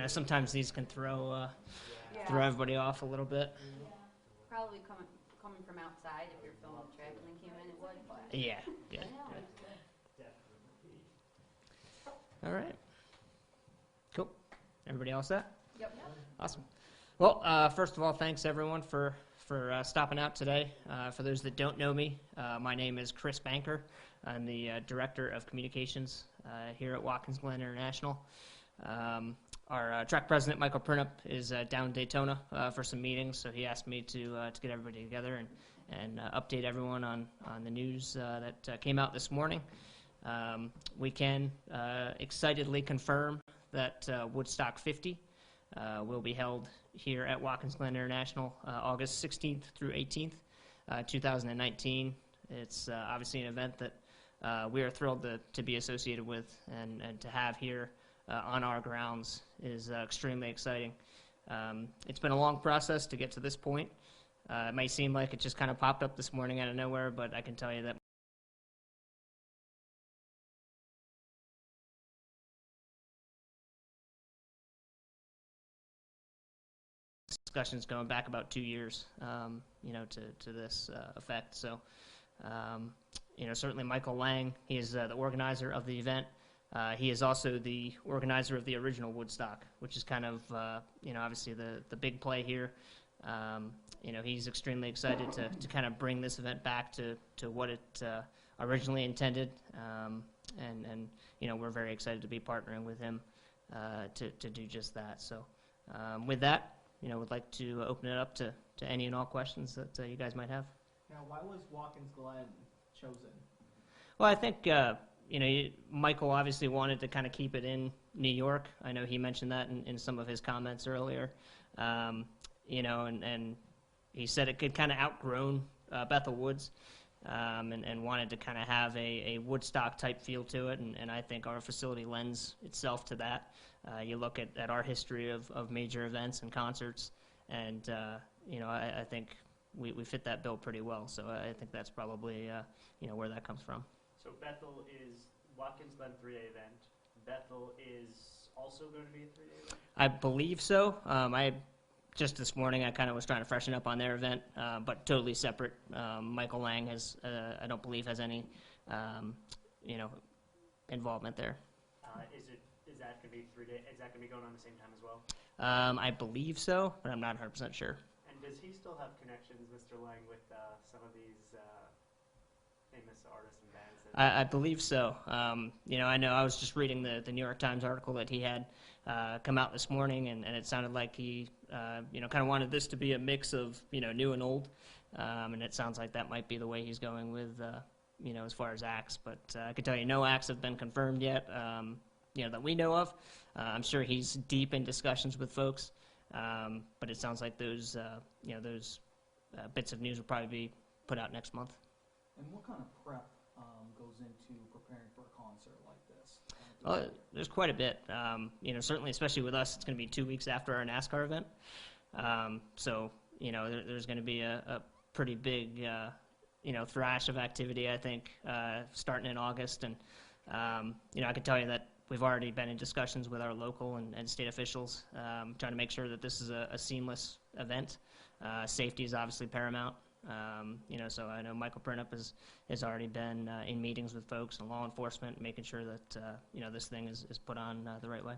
sometimes these can throw Yeah. everybody off a little bit. Probably coming from outside, if you're filming the track and then came in, it would, but. Yeah. All right. Cool. Everybody all set? Yep. Awesome. Well, first of all, thanks everyone for stopping out today. For those that don't know me, my name is Chris Banker. I'm the Director of Communications here at Watkins Glen International. Our track president, Michael Printup, is down in Daytona for some meetings, so he asked me to get everybody together and update everyone on the news that came out this morning. We can excitedly confirm that Woodstock 50 will be held here at Watkins Glen International August 16th through 18th, 2019. It's obviously an event that we are thrilled to be associated with and to have here on our grounds is extremely exciting. It's been a long process to get to this point. It may seem like it just kind of popped up this morning out of nowhere, but I can tell you that discussions going back about 2 years, to this effect. So, certainly Michael Lang, he is the organizer of the event. He is also the organizer of the original Woodstock, which is kind of, obviously the big play here. He's extremely excited to kind of bring this event back to what it originally intended, and we're very excited to be partnering with him to do just that. So, with that, would like to open it up to any and all questions that you guys might have. Now, why was Watkins Glen chosen? Well, I think, Michael obviously wanted to kind of keep it in New York. I know he mentioned that in some of his comments earlier. And he said it could kind of outgrown Bethel Woods, and wanted to kind of have a Woodstock type feel to it, and I think our facility lends itself to that. You look at our history of major events and concerts, and I think we fit that bill pretty well. So I think that's probably where that comes from. So Bethel is Watkins Glen 3A event. Bethel is also going to be a 3A event? I believe so. Just this morning, I kind of was trying to freshen up on their event, but totally separate. Michael Lang I don't believe, has any, involvement there. Is that going to be 3 days? Is that going to be going on the same time as well? I believe so, but I'm not 100% sure. And does he still have connections, Mr. Lang, with some of these famous artists and bands? I believe so. I know I was just reading the New York Times article that he had come out this morning, and it sounded like he, kind of wanted this to be a mix of, new and old, and it sounds like that might be the way he's going with, as far as acts. But I can tell you no acts have been confirmed yet, that we know of. I'm sure he's deep in discussions with folks, but it sounds like those bits of news will probably be put out next month. And what kind of prep goes into preparing for a concert like this? Well, there's quite a bit. Certainly, especially with us, it's going to be 2 weeks after our NASCAR event. So, there's going to be a pretty big, thrash of activity, I think, starting in August. And, I can tell you that we've already been in discussions with our local and state officials, trying to make sure that this is a seamless event. Safety is obviously paramount. So I know Michael Printup has already been in meetings with folks and law enforcement, making sure that this thing is put on the right way.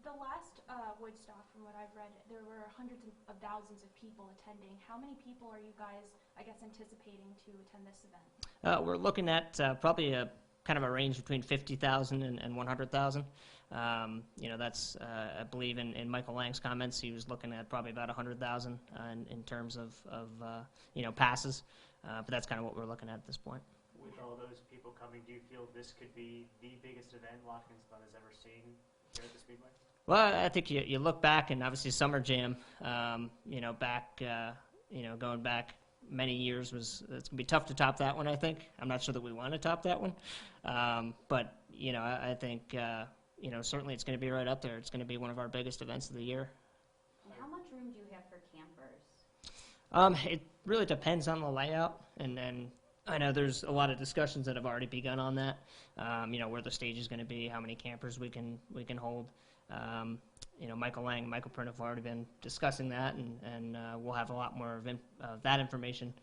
The last Woodstock, from what I've read, there were hundreds of thousands of people attending. How many people are you guys, anticipating to attend this event? We're looking at probably a kind of a range between 50,000 and 100,000. That's, I believe in Michael Lang's comments, he was looking at probably about 100,000 in terms of passes. But that's kind of what we're looking at this point. With all those people coming, do you feel this could be the biggest event Watkins Glen has ever seen here at the Speedway? Well, I think you look back, and obviously Summer Jam, going back many years it's going to be tough to top that one, I think. I'm not sure that we want to top that one. But, I think, certainly it's going to be right up there. It's going to be one of our biggest events of the year. And how much room do you have for campers? It really depends on the layout, and I know there's a lot of discussions that have already begun on that. Where the stage is going to be, how many campers we can hold. Michael Lang and Michael Print have already been discussing that, and we'll have a lot more of that information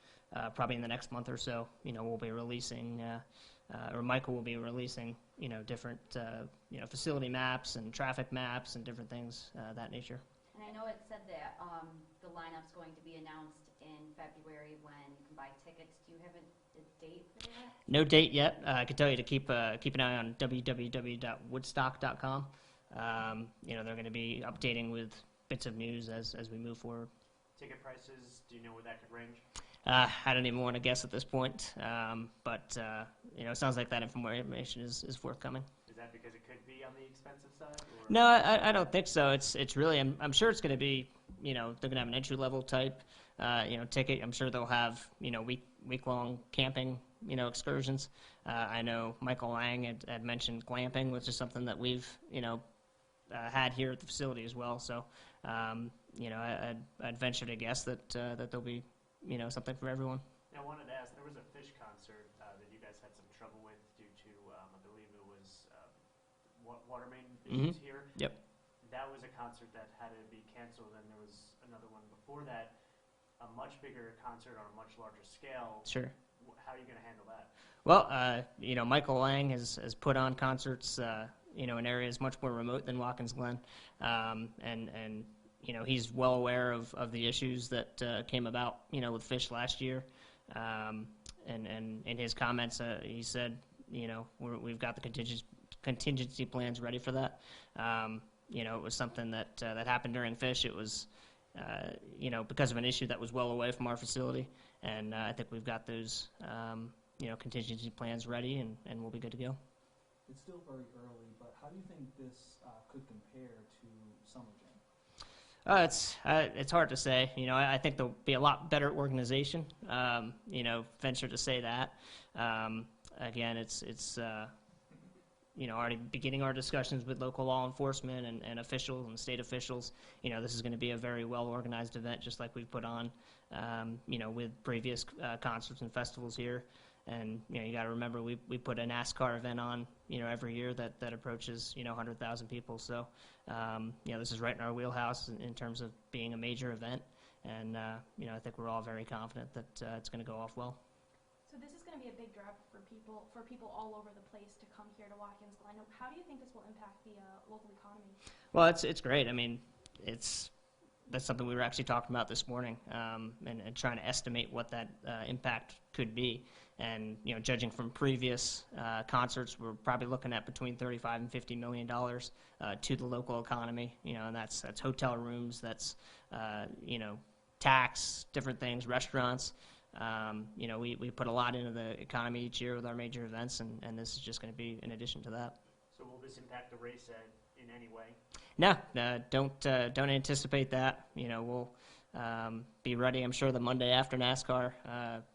probably in the next month or so. We'll be releasing, or Michael will be releasing, different, facility maps and traffic maps and different things that nature. And I know it said that the lineup's going to be announced in February when you can buy tickets. Do you have a date for that? No date yet. I can tell you to keep an eye on www.woodstock.com. They're going to be updating with bits of news as we move forward. Ticket prices, do you know where that could range? I don't even want to guess at this point, but it sounds like that information is forthcoming. Is that because it could be on the expensive side? Or? No, I don't think so. It's really, I'm sure it's going to be, they're going to have an entry level type, ticket. I'm sure they'll have, week long camping, excursions. I know Michael Lang had mentioned glamping, which is something that we've, had here at the facility as well. So, I'd venture to guess that there'll be, something for everyone. Now, I wanted to ask, there was a Fish concert that you guys had some trouble with due to, I believe it was water main issues here. Yep. That was a concert that had to be canceled, and there was another one before that, a much bigger concert on a much larger scale. Sure. How are you going to handle that? Well, Michael Lang has put on concerts, in areas much more remote than Watkins Glen, and he's well aware of the issues that came about, with Fish last year, and in his comments, he said, we've got the contingency plans ready for that. It was something that happened during Fish. It was, because of an issue that was well away from our facility, and I think we've got those, contingency plans ready, and we'll be good to go. It's still very early, but how do you think this could compare to Summer Jam? It's hard to say. I think there'll be a lot better organization. Venture to say that. Again, it's already beginning our discussions with local law enforcement and officials and state officials. This is going to be a very well organized event, just like we've put on, with previous concerts and festivals here. And you got to remember, we put a NASCAR event on, every year that approaches 100,000 people. So this is right in our wheelhouse in terms of being a major event, and I think we're all very confident that it's going to go off well. So this is going to be a big draw for people all over the place to come here to Watkins Glen. How do you think this will impact the local economy? Well, it's great. I mean, that's something we were actually talking about this morning, and trying to estimate what that impact could be. And judging from previous concerts, we're probably looking at between $35 and $50 million to the local economy. And that's hotel rooms, that's tax, different things, restaurants. We put a lot into the economy each year with our major events, and this is just going to be in addition to that. So will this impact the race in any way? No, don't anticipate that. We'll be ready, I'm sure, the Monday after NASCAR,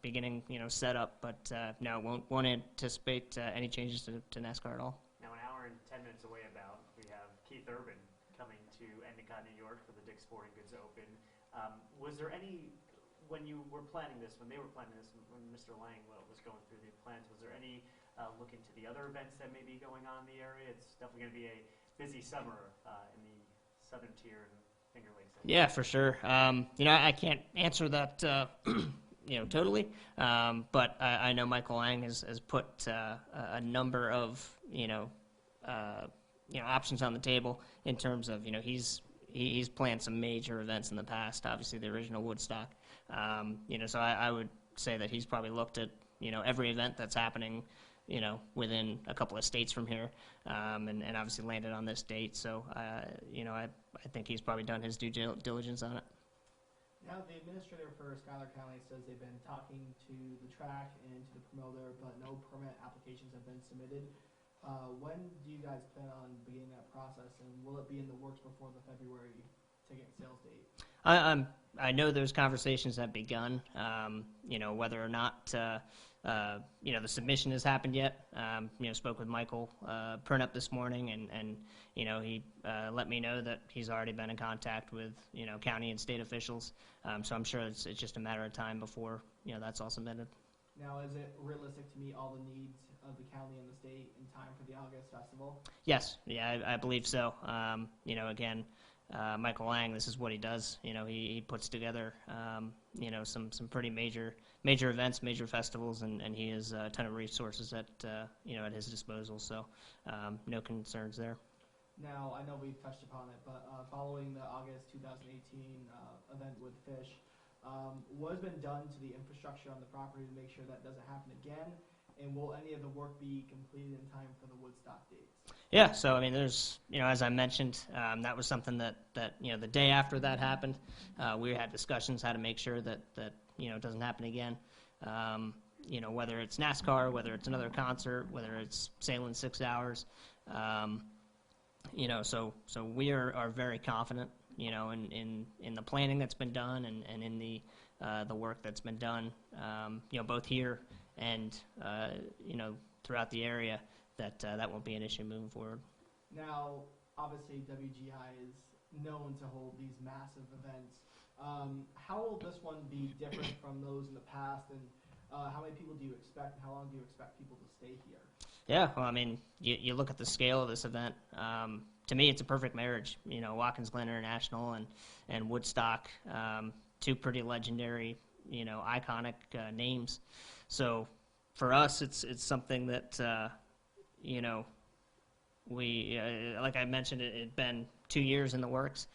beginning, setup, but no, won't anticipate any changes to NASCAR at all. Now, an hour and 10 minutes away about, we have Keith Urban coming to Endicott, New York for the Dick's Sporting Goods Open. Was there any, when you were planning this, when they were planning this, when Mr. Lang was going through the plans, was there any look into the other events that may be going on in the area? It's definitely going to be a busy summer in the southern tier and Finger Lakes. Yeah, for sure. I can't answer that, totally. But I know Michael Lang has put a number of, options on the table in terms of, he's planned some major events in the past. Obviously, the original Woodstock. So I would say that he's probably looked at, every event that's happening, within a couple of states from here, and obviously landed on this date. So, I think he's probably done his due diligence on it. Now, the administrator for Schuyler County says they've been talking to the track and to the promoter, but no permit applications have been submitted. When do you guys plan on beginning that process, and will it be in the works before the February ticket sales date? I know those conversations have begun. Whether or not the submission has happened yet. Spoke with Michael Pernup this morning, and he let me know that he's already been in contact with county and state officials. So I'm sure it's just a matter of time before that's all submitted. Now, is it realistic to meet all the needs of the county and the state in time for the August festival? Yes, yeah, I believe so. Again, Michael Lang, this is what he does. He puts together, some pretty major events, major festivals, and he has a ton of resources at his disposal. So, no concerns there. Now, I know we've touched upon it, but following the August 2018 event with Fish, what has been done to the infrastructure on the property to make sure that doesn't happen again? And will any of the work be completed in time for the Woodstock dates? Yeah, so I mean, there's, as I mentioned, that was something that the day after that happened, we had discussions how to make sure that it doesn't happen again. Whether it's NASCAR, whether it's another concert, whether it's sailing 6 hours, so we are very confident, in the planning that's been done and in the work that's been done, both here and throughout the area, that won't be an issue moving forward. Now, obviously, WGI is known to hold these massive events. How will this one be different from those in the past, and how many people do you expect, and how long do you expect people to stay here? Yeah, well, I mean, you look at the scale of this event. To me, it's a perfect marriage. Watkins Glen International and Woodstock, two pretty legendary, iconic names. So for us, it's something that we like I mentioned, it had been 2 years in the works.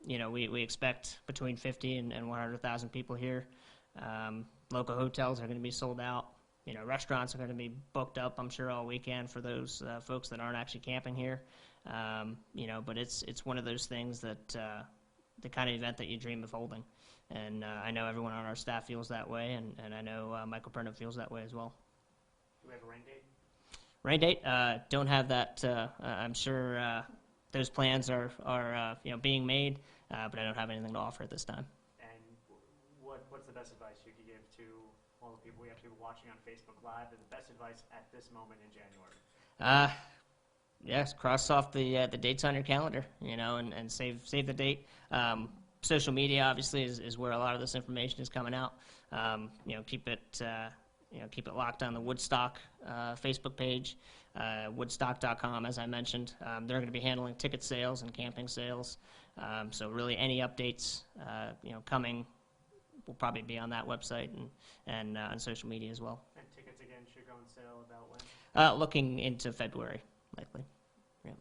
We expect between 50 and 100,000 people here. Local hotels are going to be sold out. Restaurants are going to be booked up, I'm sure, all weekend for those folks that aren't actually camping here. But it's one of those things that the kind of event that you dream of holding. And I know everyone on our staff feels that way, and I know Michael Perno feels that way as well. Do we have a rain date? Rain date? Don't have that. I'm sure those plans are being made, but I don't have anything to offer at this time. And what's the best advice you could give to all the people? We have people watching on Facebook Live, and the best advice at this moment in January? Yes, cross off the dates on your calendar, and save the date. Social media obviously is where a lot of this information is coming out. Keep it locked on the Woodstock Facebook page, woodstock.com, as I mentioned. They're going to be handling ticket sales and camping sales. So really any updates, coming will probably be on that website and on social media as well. And tickets, again, should go on sale about when? Looking into February, likely. Yeah. Is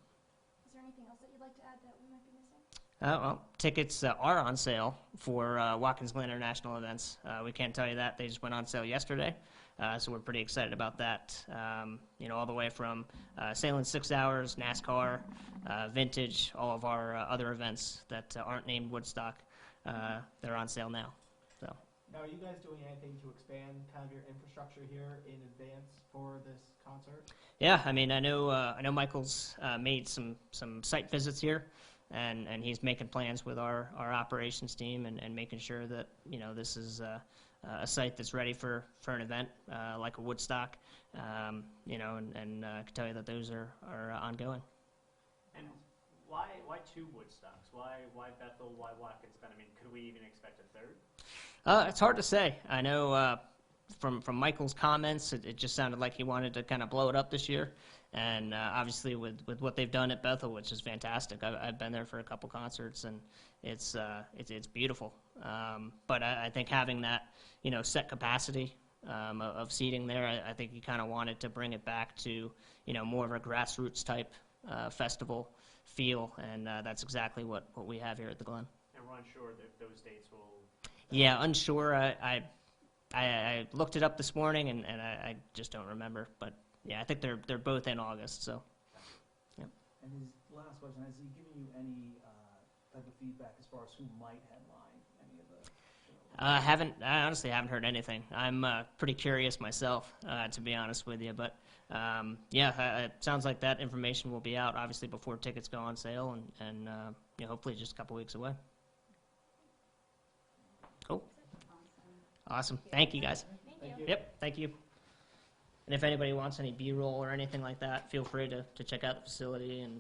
there anything else that you'd like to add that we might be missing? Well, tickets are on sale for Watkins Glen International events. We can't tell you that. They just went on sale yesterday, so we're pretty excited about that. All the way from sailing 6 hours, NASCAR, vintage, all of our other events that aren't named Woodstock, they're on sale now. So. Now, are you guys doing anything to expand kind of your infrastructure here in advance for this concert? Yeah, I mean, I know Michael's made some site visits here. And he's making plans with our operations team and making sure that this is a site that's ready for an event like a Woodstock, and I can tell you that those are ongoing. And why two Woodstocks? Why Bethel? Why Watkins Glen? I mean, could we even expect a third? It's hard to say. I know from Michael's comments, it just sounded like he wanted to kind of blow it up this year. And obviously with what they've done at Bethel, which is fantastic. I've been there for a couple concerts, and it's beautiful. But I think having that set capacity of seating there, I think he kind of wanted to bring it back to more of a grassroots type festival feel, and that's exactly what we have here at the Glen. And we're unsure if those dates will. Yeah, unsure. I looked it up this morning, and I just don't remember, but. Yeah, I think they're both in August. So, yeah. And his last question: has he given you any type of feedback as far as who might headline any of the shows? I honestly haven't heard anything. I'm pretty curious myself, to be honest with you. But it sounds like that information will be out obviously before tickets go on sale, and hopefully just a couple weeks away. Cool. Awesome. Thank you, guys. Thank you. Yep. Thank you. And if anybody wants any B-roll or anything like that, feel free to check out the facility and